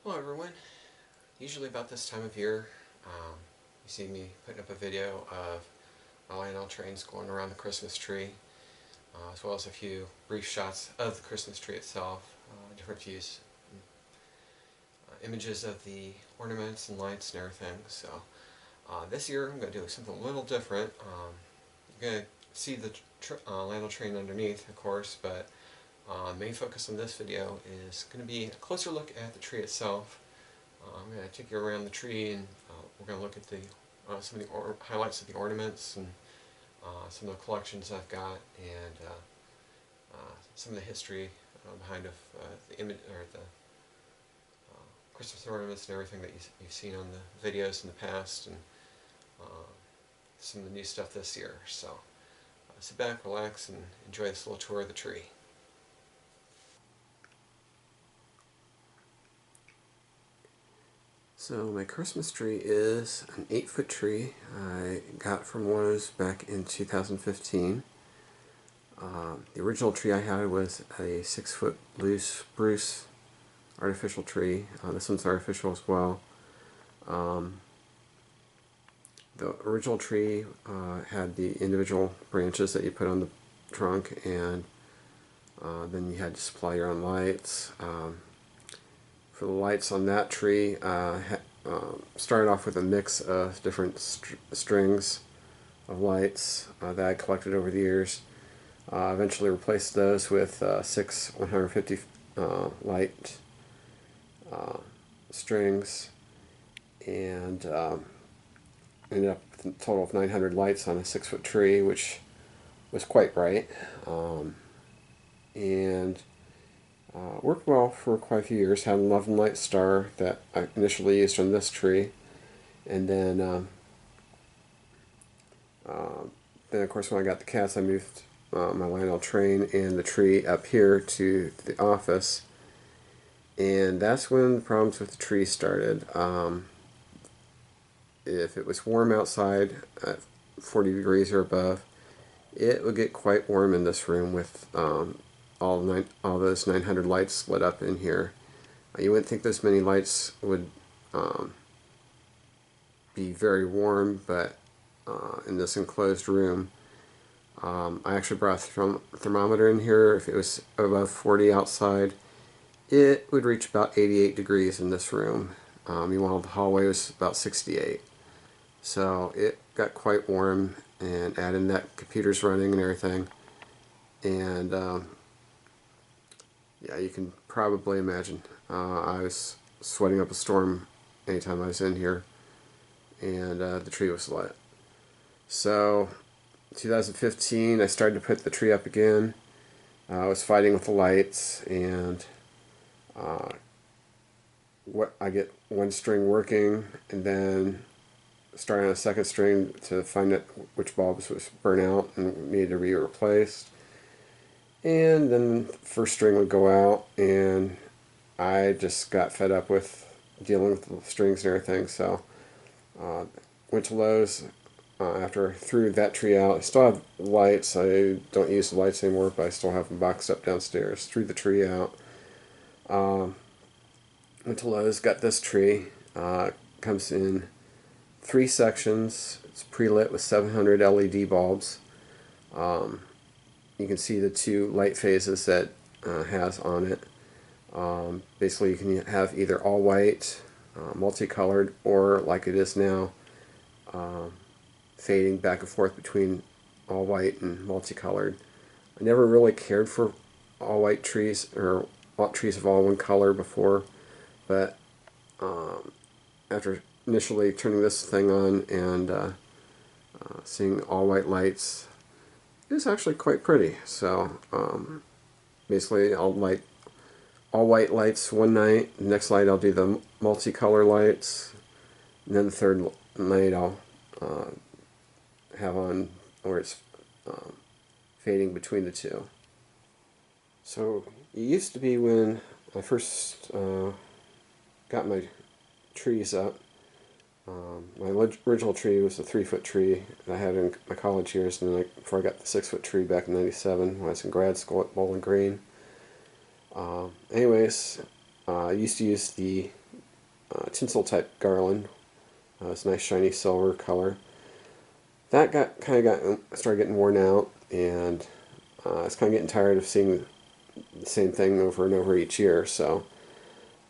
Hello everyone. Usually about this time of year, you see me putting up a video of my Lionel trains going around the Christmas tree, as well as a few brief shots of the Christmas tree itself, different views, images of the ornaments and lights and everything. So this year I'm going to do something a little different. You're going to see the Lionel train underneath, of course, but main focus on this video is going to be a closer look at the tree itself. I'm going to take you around the tree, and we're going to look at the some of the highlights of the ornaments and some of the collections I've got, and some of the history behind the image or the Christmas ornaments and everything that you've seen on the videos in the past, and some of the new stuff this year. So sit back, relax, and enjoy this little tour of the tree. So my Christmas tree is an 8-foot tree I got from Lowe's back in 2015. The original tree I had was a 6-foot blue spruce artificial tree. This one's artificial as well. The original tree had the individual branches that you put on the trunk, and then you had to supply your own lights. For the lights on that tree, started off with a mix of different strings of lights that I collected over the years. Eventually replaced those with 6 150 light strings, and ended up with a total of 900 lights on a 6-foot tree, which was quite bright, and worked well for quite a few years. Had a Love and Light star that I initially used on this tree, and then of course when I got the cats, I moved my Lionel train and the tree up here to the office, and that's when the problems with the tree started. If it was warm outside at 40 degrees or above, it would get quite warm in this room with all those 900 lights lit up in here. You wouldn't think this many lights would be very warm, but in this enclosed room, I actually brought a thermometer in here. If it was above 40 outside, it would reach about 88 degrees in this room. Meanwhile, the hallway was about 68. So it got quite warm, and add in that computer's running and everything, and yeah, you can probably imagine. I was sweating up a storm anytime I was in here, and the tree was lit. So 2015, I started to put the tree up again. I was fighting with the lights, and I get one string working, and then starting on a second string to find out which bulbs was burnt out and needed to be replaced. And then the first string would go out, and I just got fed up with dealing with the strings and everything, so went to Lowe's after I threw that tree out. I still have lights. I don't use the lights anymore, but I still have them boxed up downstairs. Threw the tree out. Went to Lowe's, got this tree. Comes in 3 sections. It's pre-lit with 700 LED bulbs. You can see the 2 light phases that has on it. Basically, you can have either all white, multicolored, or like it is now, fading back and forth between all white and multicolored. I never really cared for all white trees or trees of all one color before, but after initially turning this thing on and seeing all white lights, it's actually quite pretty. So basically I'll light all white lights one night, the next night I'll do the multicolor lights, and then the third night I'll have on where it's fading between the two. So it used to be when I first got my trees up, my original tree was a 3-foot tree that I had in my college years, and then before I got the 6-foot tree back in '97 when I was in grad school at Bowling Green. Anyways, I used to use the tinsel type garland. It's a nice shiny silver color. That started getting worn out, and I was kind of getting tired of seeing the same thing over and over each year. So,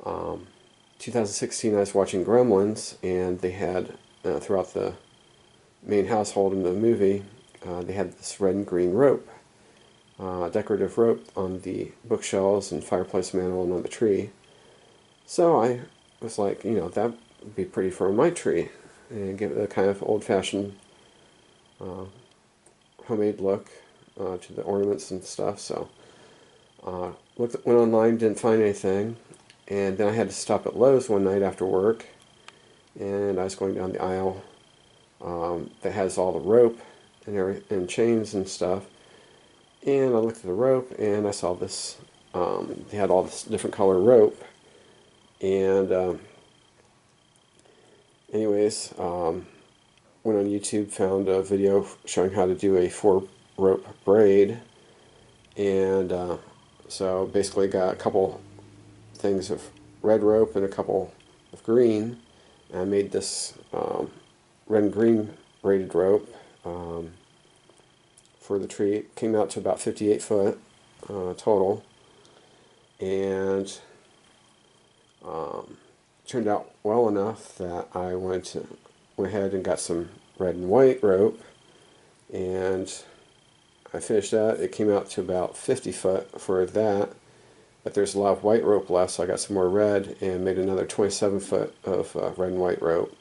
2016, I was watching Gremlins, and they had throughout the main household in the movie, they had this red and green rope, decorative rope on the bookshelves and fireplace mantel and on the tree. So I was like, that would be pretty for my tree, and give it a kind of old-fashioned homemade look to the ornaments and stuff. So went online, didn't find anything, and then I had to stop at Lowe's one night after work, and I was going down the aisle that has all the rope and chains and stuff, and I looked at the rope and I saw this. They had all this different color rope, and anyways, went on YouTube, found a video showing how to do a 4-rope braid, and so basically got a couple things of red rope and a couple of green, and I made this red and green braided rope for the tree. It came out to about 58 foot total, and turned out well enough that I went ahead and got some red and white rope, and I finished that. It came out to about 50 foot for that, but there's a lot of white rope left, so I got some more red and made another 27 foot of red and white rope,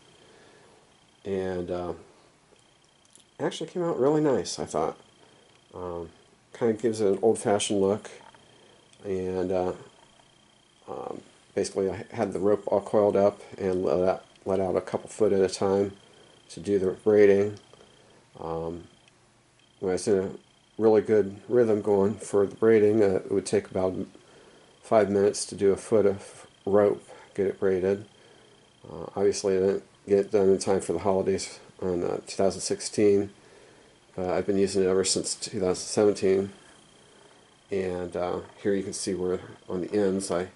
and it actually came out really nice, I thought. Kind of gives it an old-fashioned look, and basically I had the rope all coiled up and let out a couple foot at a time to do the braiding. When I was in a really good rhythm going for the braiding, it would take about 5 minutes to do a foot of rope, get it braided. Obviously I didn't get it done in time for the holidays on 2016, but I've been using it ever since 2017. And here you can see where on the ends I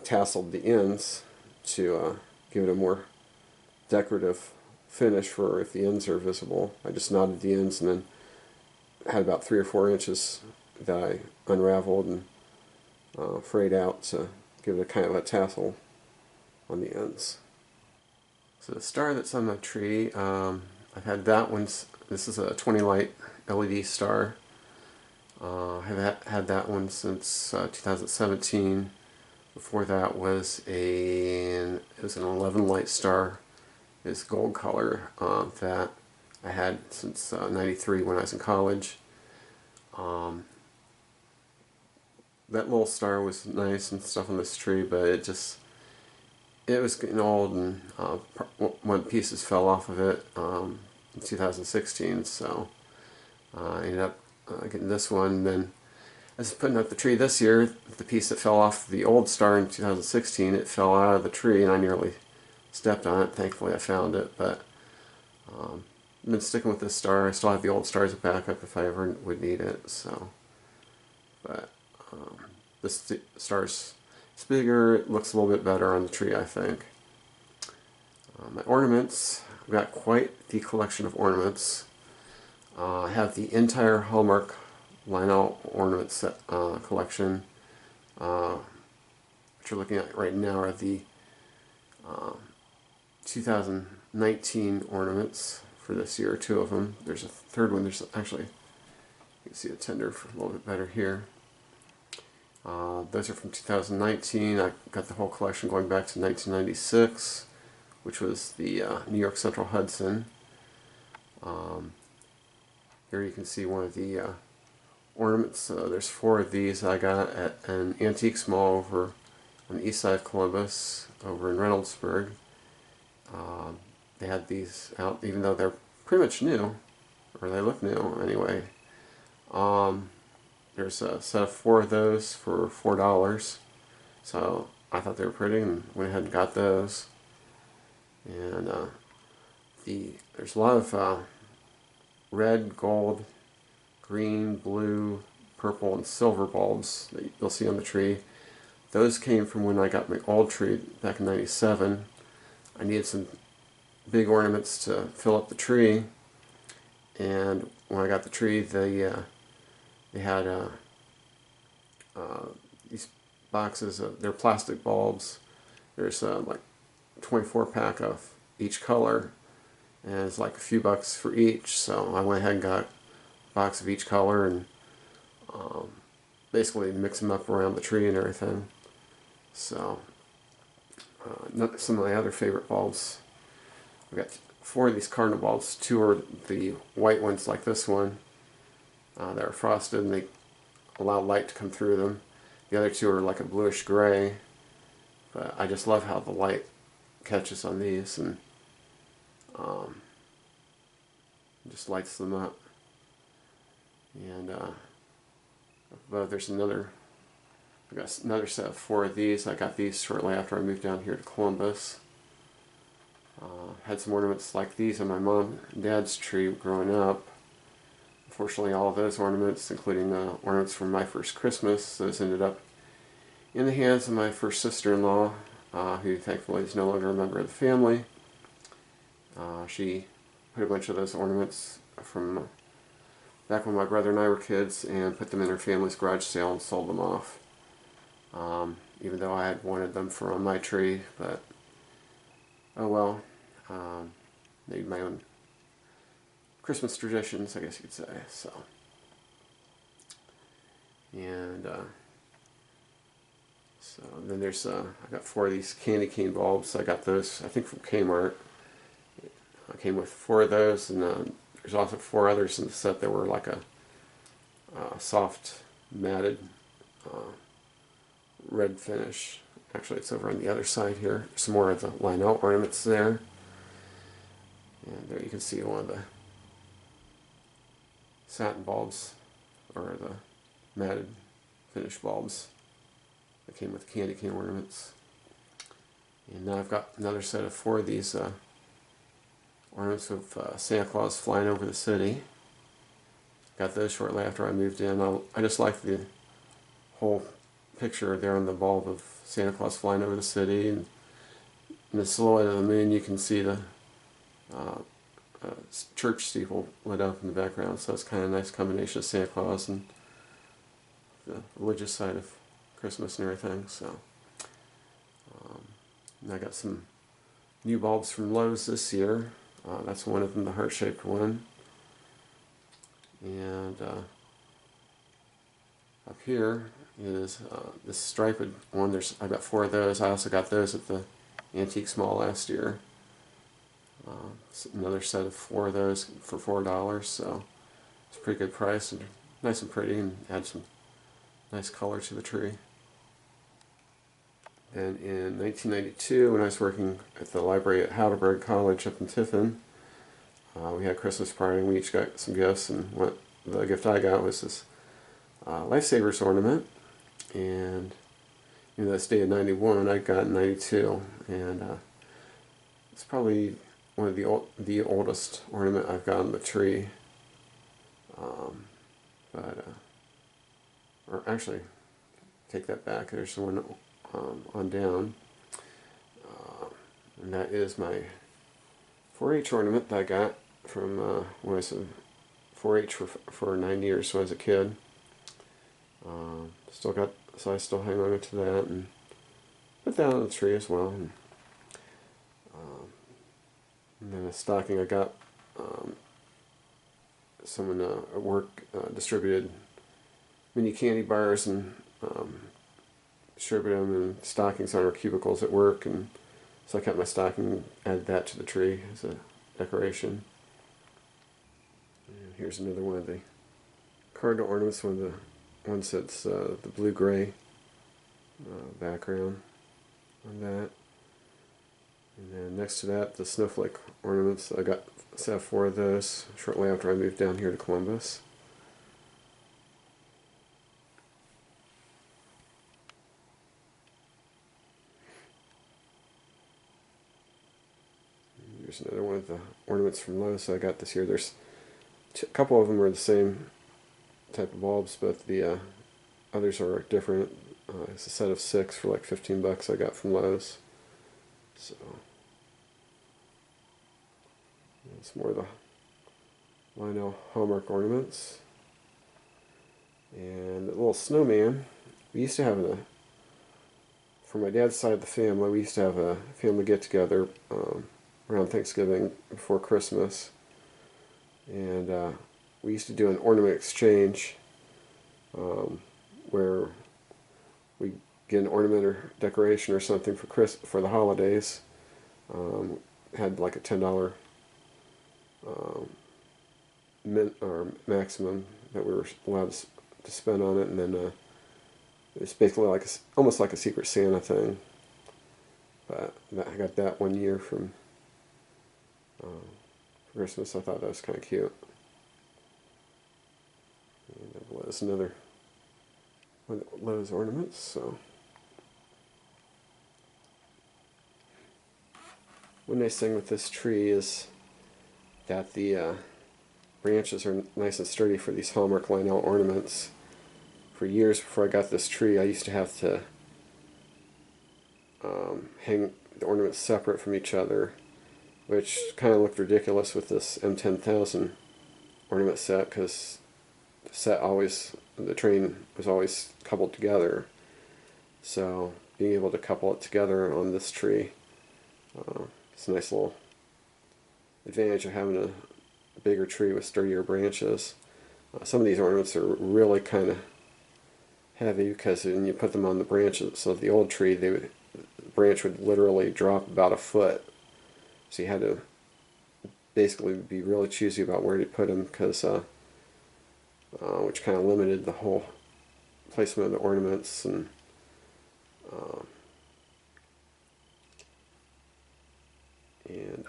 tasseled the ends to give it a more decorative finish for if the ends are visible. I just knotted the ends and then had about 3 or 4 inches that I unraveled and frayed out to give it a kind of a tassel on the ends. So the star that's on the tree, I've had that one. This is a 20 light LED star. I've had that one since 2017. Before that was it was an 11 light star. It's gold color that I had since '93 when I was in college. That little star was nice and stuff on this tree, but it was getting old, and one pieces fell off of it in 2016. So I ended up getting this one. Then I was putting up the tree this year. The piece that fell off the old star in 2016, it fell out of the tree, and I nearly stepped on it. Thankfully I found it, but I've been sticking with this star. I still have the old star as a backup if I ever would need it. So, but this star's it's bigger. It looks a little bit better on the tree, I think. My ornaments, I've got quite the collection of ornaments. I have the entire Hallmark Lionel ornament set collection. What you're looking at right now are the 2019 ornaments for this year, 2 of them. There's a third one. There's actually, you can see the tender a little bit better here. Those are from 2019. I got the whole collection going back to 1996, which was the New York Central Hudson. Here you can see one of the ornaments. There's 4 of these I got at an Antiques Mall over on the east side of Columbus, over in Reynoldsburg. They had these out, even though they're pretty much new, or they look new anyway. There's a set of 4 of those for $4, so I thought they were pretty and went ahead and got those. And there's a lot of red, gold, green, blue, purple, and silver bulbs that you'll see on the tree. those came from when I got my old tree back in '97. I needed some big ornaments to fill up the tree, and when I got the tree, they had these boxes of they're plastic bulbs. There's like 24 pack of each color, and it's like a few bucks for each. So I went ahead and got a box of each color and basically mix them up around the tree and everything. So some of my other favorite bulbs, I've got 4 of these cardinal bulbs. 2 are the white ones like this one that are frosted and they allow light to come through them. The other 2 are like a bluish gray, but I just love how the light catches on these and just lights them up. And but there's another, I got another set of 4 of these. I got these shortly after I moved down here to Columbus. Had some ornaments like these on my mom and dad's tree growing up. Unfortunately, all of those ornaments, including ornaments from my first Christmas, those ended up in the hands of my first sister-in-law, who thankfully is no longer a member of the family. She put a bunch of those ornaments from back when my brother and I were kids and put them in her family's garage sale and sold them off. Even though I had wanted them for on my tree, but oh well. Made my own Christmas traditions, I guess you could say. So, and so then there's I got 4 of these candy cane bulbs. I got those I think from Kmart. I came with 4 of those, and there's also 4 others in the set that were like a soft matted red finish. Actually, it's over on the other side here. Some more of the Lionel ornaments there. And there you can see one of the satin bulbs, or the matted finish bulbs that came with candy cane ornaments. And now I've got another set of 4 of these ornaments of Santa Claus flying over the city. Got those shortly after I moved in. I just like the whole picture there on the bulb of Santa Claus flying over the city, and in the silhouette of the moon you can see the church steeple lit up in the background, so it's kind of a nice combination of Santa Claus and the religious side of Christmas and everything. So and I got some new bulbs from Lowe's this year. That's one of them, the heart-shaped one. And up here is this striped one. I got 4 of those. I also got those at the Antiques Mall last year. Another set of 4 of those for $4, so it's a pretty good price and nice and pretty, and add some nice color to the tree. And in 1992, when I was working at the library at Heidelberg College up in Tiffin, we had a Christmas party and we each got some gifts, and the gift I got was this Lifesavers ornament, and that's dated '91. I got in '92, and it's probably one of the oldest ornament I've got on the tree. Or actually, take that back. There's one on down, and that is my 4-H ornament that I got from when I was a 4-H for 9 years when I was a kid. So I still hang on to that and put that on the tree as well. And then a stocking I got, someone at work distributed mini candy bars and distributed them in stockings on our cubicles at work, and so I kept my stocking and added that to the tree as a decoration. And here's another one of the cardinal ornaments, one of the ones that's the blue-gray background on that. And then next to that, the snowflake ornaments. I got a set of 4 of those shortly after I moved down here to Columbus. And here's another one of the ornaments from Lowe's I got this year. There's a couple of them are the same type of bulbs, but the others are different. It's a set of 6 for like 15 bucks I got from Lowe's. So it's more of the Lionel Hallmark ornaments. And the little snowman, we used to have for my dad's side of the family, we used to have a family get-together around Thanksgiving before Christmas. And we used to do an ornament exchange where we get an ornament or decoration or something for the holidays. Had like a $10 or maximum that we were allowed to spend on it, and then it's basically like almost like a Secret Santa thing. But I got that one year from Christmas. I thought that was kind of cute. And there's another one of Lowe's ornaments. So one nice thing with this tree is that the branches are nice and sturdy for these Hallmark Lionel ornaments. For years before I got this tree, I used to have to hang the ornaments separate from each other, which kind of looked ridiculous with this M10,000 ornament set, because the train was always coupled together. So being able to couple it together on this tree, it's a nice little advantage of having a bigger tree with sturdier branches. Some of these ornaments are really kind of heavy because when you put them on the branches, so the old tree, the branch would literally drop about a foot. So you had to basically be really choosy about where to put them, because which kind of limited the whole placement of the ornaments. And in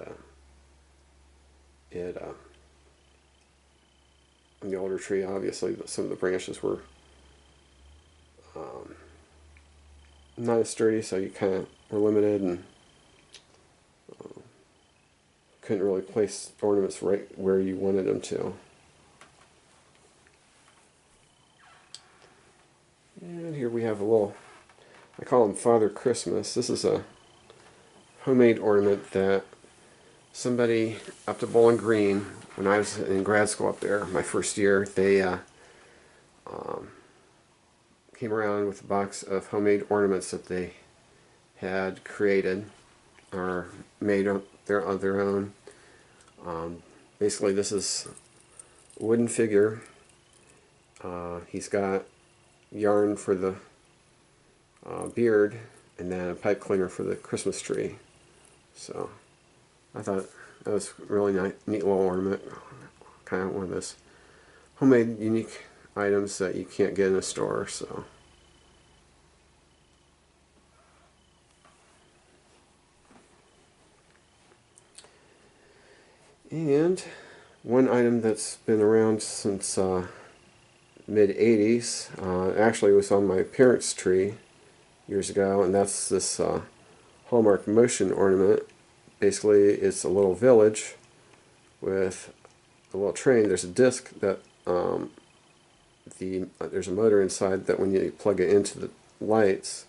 the older tree, obviously some of the branches were not as sturdy, so you kind of were limited and couldn't really place ornaments right where you wanted them to. And here we have a little, I call him Father Christmas. This is a homemade ornament that somebody up to Bowling Green, when I was in grad school up there, my first year, they came around with a box of homemade ornaments that they had created or made on their own. Basically, this is a wooden figure. He's got yarn for the beard, and then a pipe cleaner for the Christmas tree. So I thought that was a really neat little ornament. Kind of one of those homemade, unique items that you can't get in a store. So. And one item that's been around since mid-80s, actually was on my parents' tree years ago, and that's this Hallmark motion ornament. Basically, it's a little village with a little train. There's a disc that there's a motor inside that when you plug it into the lights,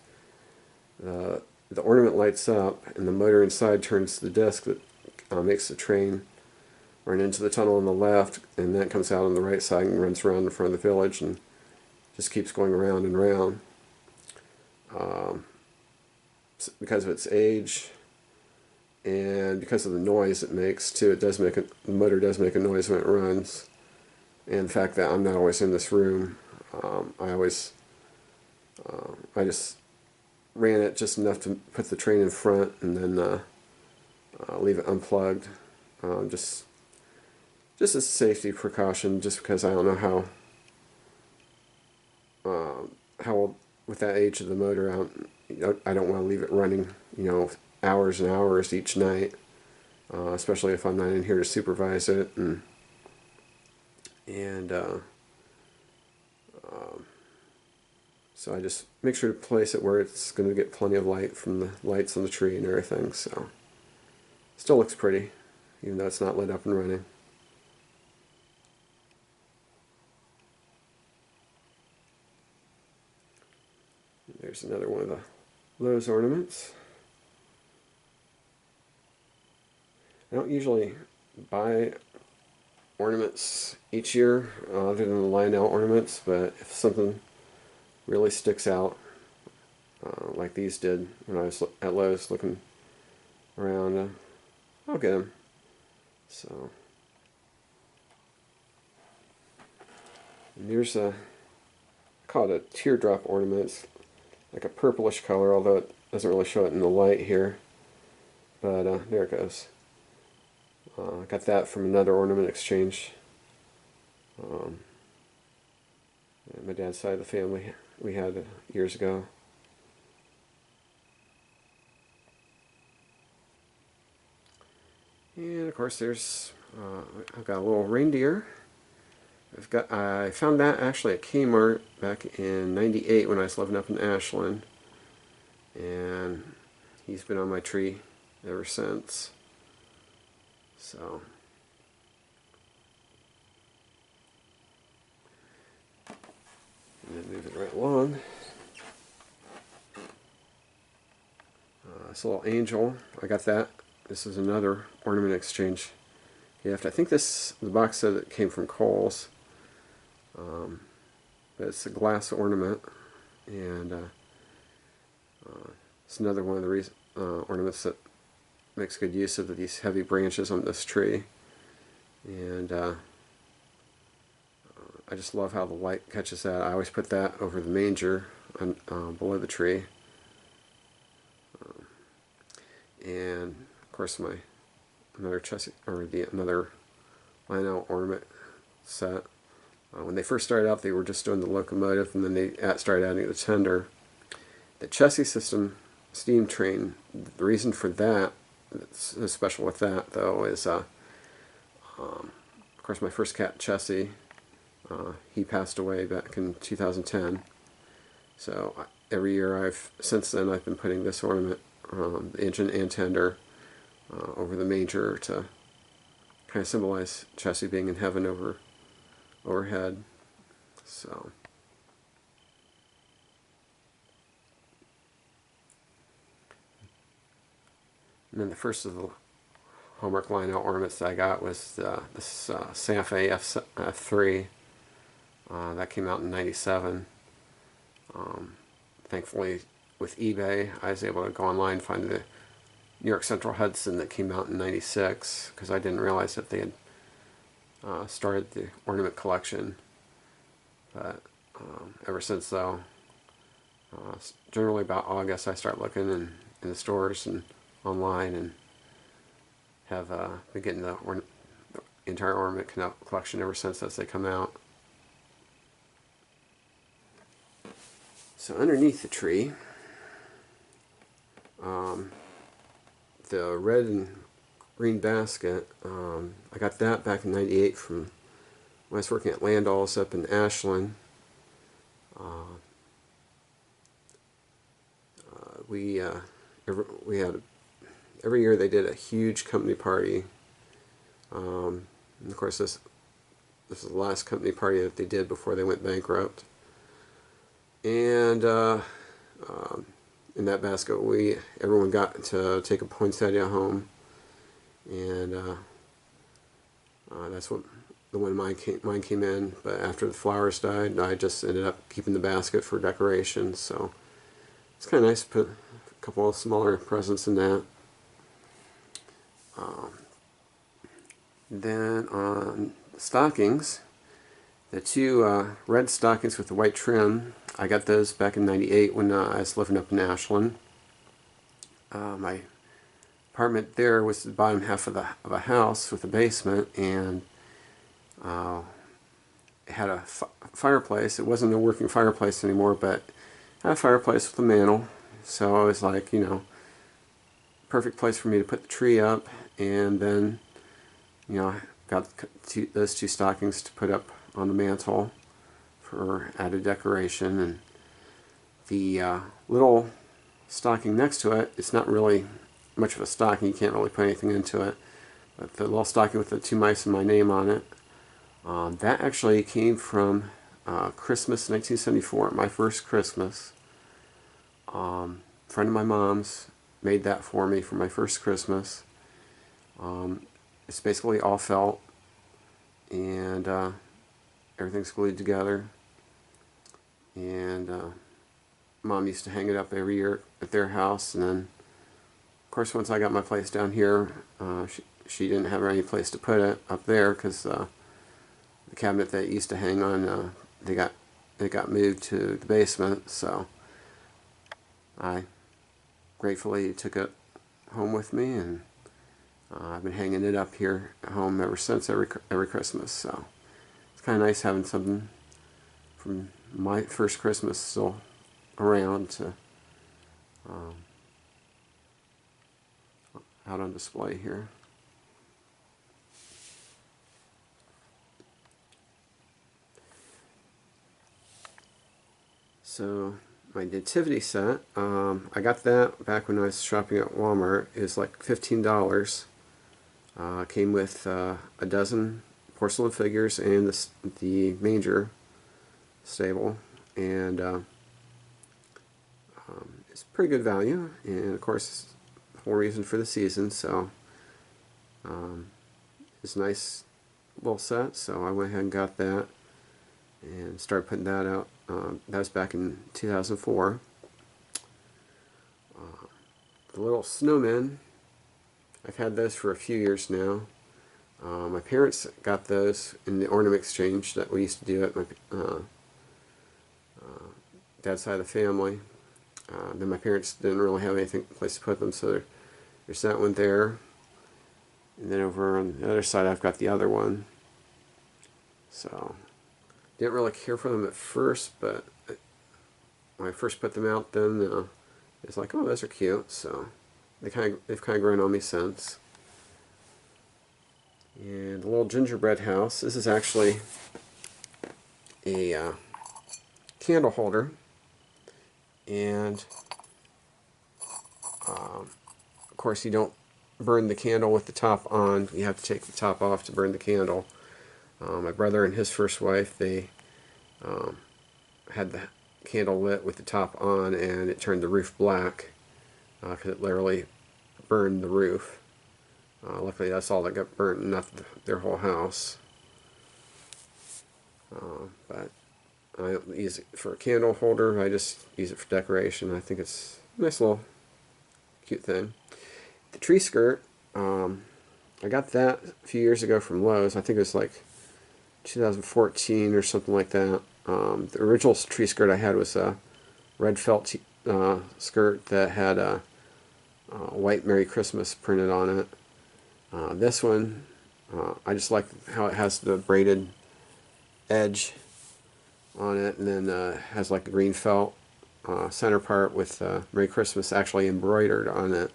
the ornament lights up, and the motor inside turns the disc that makes the train run into the tunnel on the left, and then comes out on the right side and runs around in front of the village and just keeps going around and around. Because of its age and because of the noise it makes too, the motor does make a noise when it runs. And the fact that I'm not always in this room, I just ran it just enough to put the train in front and then leave it unplugged, just as a safety precaution, just because I don't know how with that age of the motor, I don't want to leave it running, hours and hours each night, especially if I'm not in here to supervise it. And so I just make sure to place it where it's going to get plenty of light from the lights on the tree and everything. So still looks pretty, even though it's not lit up and running. There's another one of those ornaments. I don't usually buy ornaments each year other than the Lionel ornaments, but if something really sticks out like these did when I was at Lowe's looking around, I'll get them. So, and here's a, I call it a teardrop ornament. It's like a purplish color, although it doesn't really show it in the light here. But there it goes. I got that from another ornament exchange. My dad's side of the family we had years ago. And of course there's, I've got a little reindeer. I found that actually at Kmart back in '98 when I was living up in Ashland. And he's been on my tree ever since. So, and then move it right along. This little angel, I got that. This is another ornament exchange gift. I think the box said it came from Kohl's. But it's a glass ornament, and it's another one of the ornaments that makes good use of these heavy branches on this tree. And I just love how the light catches that. I always put that over the manger below the tree. And of course another Lionel ornament set. When they first started out, they were just doing the locomotive, and then they started adding the tender. The chassis system steam train, the reason for that, that's so special with that though, is of course my first cat chassis, he passed away back in 2010. So every year since then I've been putting this ornament, the engine and tender, over the manger to kind of symbolize chassis being in heaven overhead. So, and then the first of the Hallmark Lionel ornaments that I got was this Santa Fe F3 that came out in '97. Thankfully, with eBay, I was able to go online and find the New York Central Hudson that came out in '96, because I didn't realize that they had started the ornament collection. But ever since though, generally about August, I start looking in the stores and online, and have been getting the entire ornament collection ever since as they come out. So underneath the tree, the red and green basket, I got that back in '98 from when I was working at Landall's up in Ashland. We had every year they did a huge company party. And of course this is the last company party that they did before they went bankrupt. And in that basket everyone got to take a poinsettia home, and that's what the one mine came in. But after the flowers died, I just ended up keeping the basket for decoration. So it's kind of nice to put a couple of smaller presents in that. Then on stockings, the two red stockings with the white trim, I got those back in '98 when I was living up in Ashland. My apartment there was the bottom half of a house with a basement, and it had a fireplace. It wasn't a working fireplace anymore, but it had a fireplace with a mantle. So I was like, perfect place for me to put the tree up. And then, I got those two stockings to put up on the mantle for added decoration. And the little stocking next to it, it's not really much of a stocking, you can't really put anything into it, but the little stocking with the two mice and my name on it, that actually came from Christmas 1974, my first Christmas. A friend of my mom's made that for me for my first Christmas. It's basically all felt, and everything's glued together. And Mom used to hang it up every year at their house, and then of course once I got my place down here, she didn't have any place to put it up there because the cabinet that it used to hang on, it got moved to the basement. So I gratefully took it home with me, and I've been hanging it up here at home ever since, every Christmas. So it's kind of nice having something from my first Christmas still around to out on display here. So my nativity set, I got that back when I was shopping at Walmart. It was like $15. Came with a dozen porcelain figures and the manger stable, and it's pretty good value, and of course the whole reason for the season. So it's a nice little set, so I went ahead and got that and started putting that out. That was back in 2004. The little snowmen, I've had those for a few years now. My parents got those in the ornament exchange that we used to do at my dad's side of the family. Then my parents didn't really have anything place to put them, so there's that one there. And then over on the other side, I've got the other one. So didn't really care for them at first, but when I first put them out, then it's like, oh, those are cute. So they've kind of grown on me since. And the little gingerbread house. This is actually a candle holder, and of course you don't burn the candle with the top on. You have to take the top off to burn the candle. My brother and his first wife, they had the candle lit with the top on, and it turned the roof black because it literally burned the roof. Luckily that's all that got burnt, not their whole house. But I don't use it for a candle holder. I just use it for decoration. I think it's a nice little cute thing. The tree skirt, I got that a few years ago from Lowe's. I think it was like 2014 or something like that. The original tree skirt I had was a red felt skirt that had a white Merry Christmas printed on it. This one, I just like how it has the braided edge on it, and then has like a green felt center part with Merry Christmas actually embroidered on it.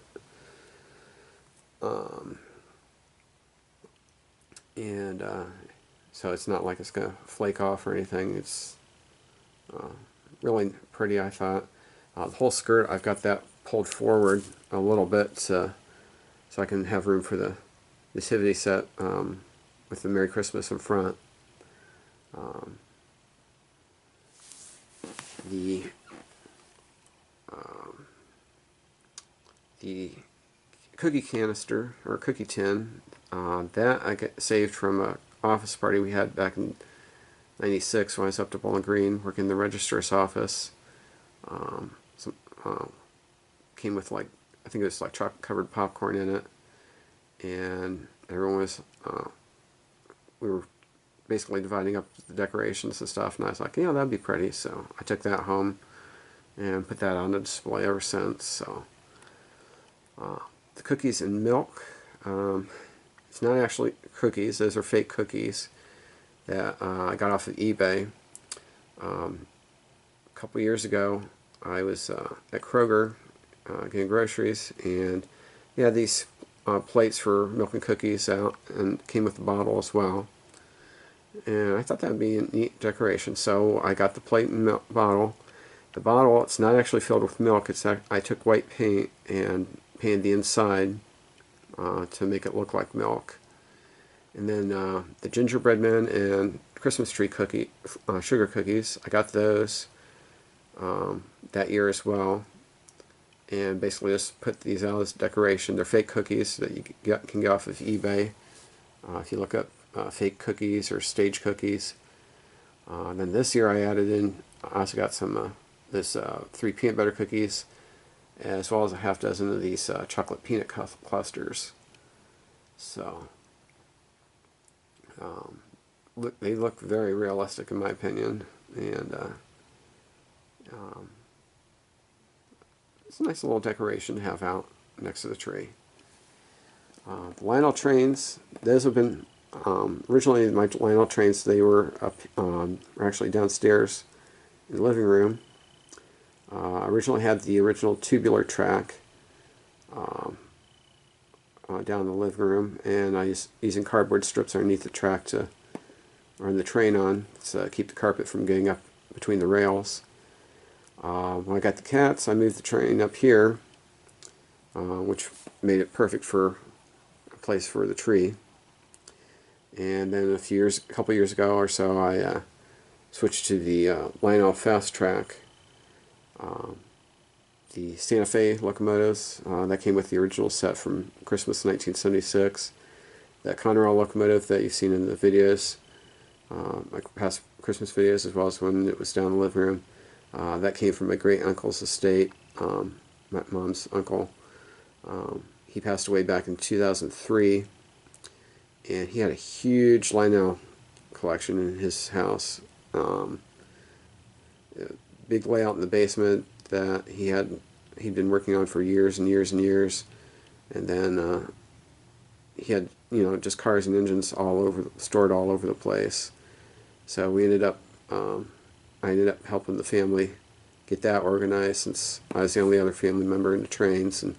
And so it's not like it's going to flake off or anything. It's really pretty, I thought. The whole skirt, I've got that pulled forward a little bit so I can have room for the nativity set with the Merry Christmas in front. The cookie canister or cookie tin, that I got saved from a office party we had back in '96 when I was up to Bowling Green working in the registrar's office. Came with like, I think it was like chocolate covered popcorn in it, and everyone was we were basically dividing up the decorations and stuff, and I was like, yeah, that'd be pretty. So I took that home and put that on the display ever since. So the cookies and milk, it's not actually cookies, those are fake cookies that I got off of eBay. A couple years ago I was at Kroger getting groceries, and they had these plates for milk and cookies out, and came with a bottle as well. And I thought that would be a neat decoration, so I got the plate and milk bottle. The bottle, it's not actually filled with milk. I took white paint and painted the inside to make it look like milk. And then the gingerbread men and Christmas tree sugar cookies, I got those that year as well. and basically just put these out as decoration. They're fake cookies that you can get off of eBay. If you look up fake cookies or stage cookies. Then this year I added in, I also got some this 3 peanut butter cookies, as well as a half dozen of these chocolate peanut clusters. So they look very realistic in my opinion, and um, it's a nice little decoration to have out next to the tree. The Lionel trains, those have been, originally my Lionel trains, they were up, were actually downstairs in the living room. I originally had the original tubular track down in the living room, and I was using cardboard strips underneath the track to run the train on to keep the carpet from getting up between the rails. When I got the cats, I moved the train up here, which made it perfect for a place for the tree. And then a couple years ago or so, I switched to the Lionel Fast Track. The Santa Fe locomotives, that came with the original set from Christmas 1976. That Conrail locomotive that you've seen in the videos, like past Christmas videos, as well as when it was down in the living room, that came from my great uncle's estate, my mom's uncle. He passed away back in 2003, and he had a huge Lionel collection in his house. Big layout in the basement that he'd been working on for years and years and years, and then he had just cars and engines stored all over the place. So we ended up I ended up helping the family get that organized, since I was the only other family member into trains, and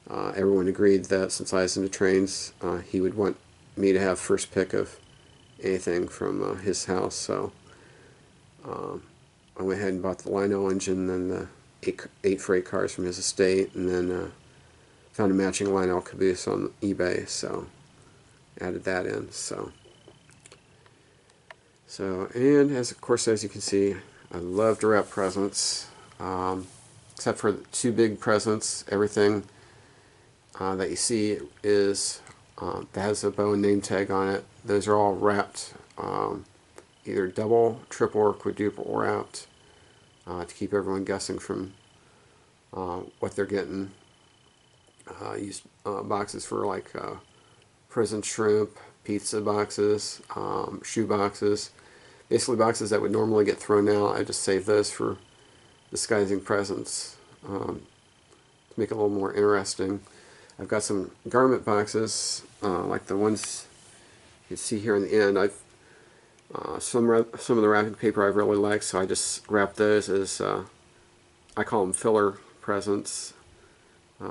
everyone agreed that since I was into trains, he would want me to have first pick of anything from his house. So I went ahead and bought the Lionel engine and the eight freight cars from his estate, and then found a matching Lionel caboose on eBay, so added that in. So and of course, as you can see, I love to wrap presents, except for the 2 big presents. Everything that you see is that has a Bowen name tag on it. Those are all wrapped, either double, triple, or quadruple wrapped, to keep everyone guessing from what they're getting. I use boxes for like prison shrimp, pizza boxes, shoe boxes, basically boxes that would normally get thrown out. I just save those for disguising presents, to make it a little more interesting. I've got some garment boxes, like the ones you see here in the end. Some of the wrapping paper I really like, so I just wrap those as I call them filler presents,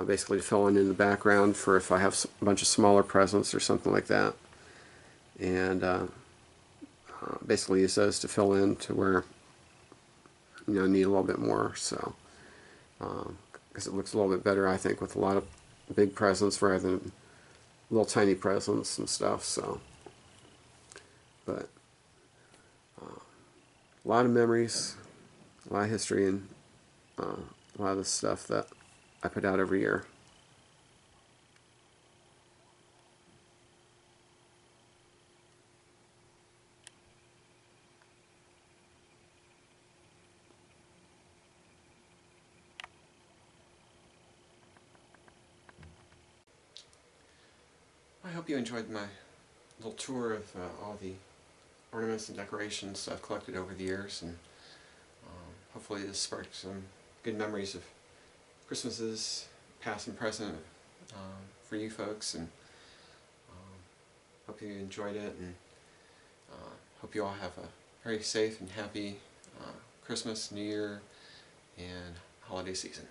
basically to fill in the background for if I have a bunch of smaller presents or something like that, and basically use those to fill in to where I need a little bit more. So because it looks a little bit better, I think, with a lot of big presents rather than little tiny presents and stuff. So, but a lot of memories, a lot of history, and a lot of the stuff that I put out every year. I hope you enjoyed my little tour of all the ornaments and decorations I've collected over the years, and hopefully this sparked some good memories of Christmases, past and present, for you folks, and hope you enjoyed it, and hope you all have a very safe and happy Christmas, New Year, and holiday season.